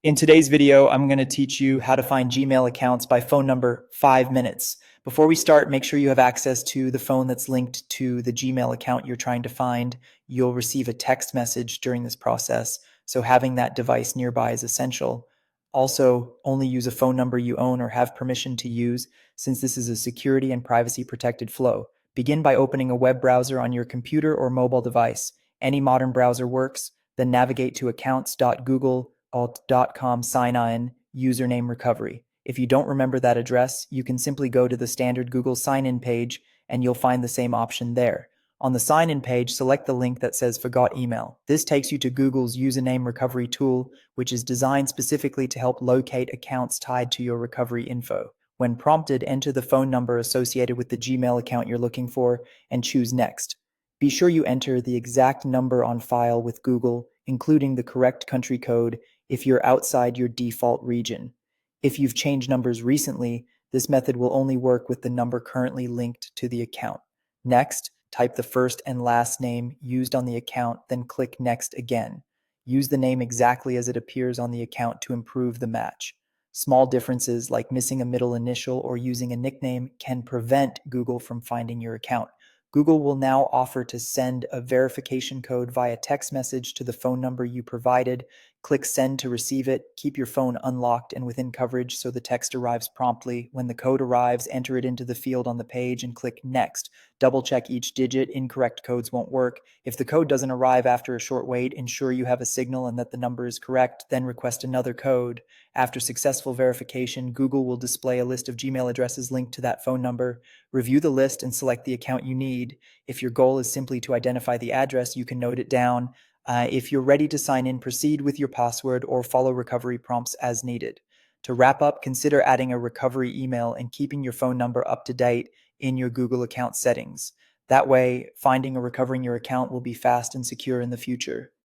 In today's video, I'm going to teach you how to find Gmail accounts by phone number 5 minutes. Before we start, make sure you have access to the phone that's linked to the Gmail account you're trying to find. You'll receive a text message during this process, so having that device nearby is essential. Also, only use a phone number you own or have permission to use, since this is a security and privacy protected flow. Begin by opening a web browser on your computer or mobile device. Any modern browser works. Then navigate to accounts.google.com sign in username recovery. If you don't remember that address, you can simply go to the standard Google sign in page and you'll find the same option there. On the sign in page, select the link that says Forgot Email. This takes you to Google's username recovery tool, which is designed specifically to help locate accounts tied to your recovery info. When prompted, enter the phone number associated with the Gmail account you're looking for and choose Next. Be sure you enter the exact number on file with Google, including the correct country code if you're outside your default region. If you've changed numbers recently, this method will only work with the number currently linked to the account. Next, type the first and last name used on the account, then click Next again. Use the name exactly as it appears on the account to improve the match. Small differences like missing a middle initial or using a nickname can prevent Google from finding your account. Google will now offer to send a verification code via text message to the phone number you provided. Click Send to receive it. Keep your phone unlocked and within coverage so the text arrives promptly. When the code arrives, enter it into the field on the page and click Next. Double check each digit. Incorrect codes won't work. If the code doesn't arrive after a short wait, ensure you have a signal and that the number is correct, then request another code. After successful verification, Google will display a list of Gmail addresses linked to that phone number. Review the list and select the account you need. If your goal is simply to identify the address, you can note it down. If you're ready to sign in, proceed with your password or follow recovery prompts as needed. To wrap up, consider adding a recovery email and keeping your phone number up to date in your Google account settings. That way, finding or recovering your account will be fast and secure in the future.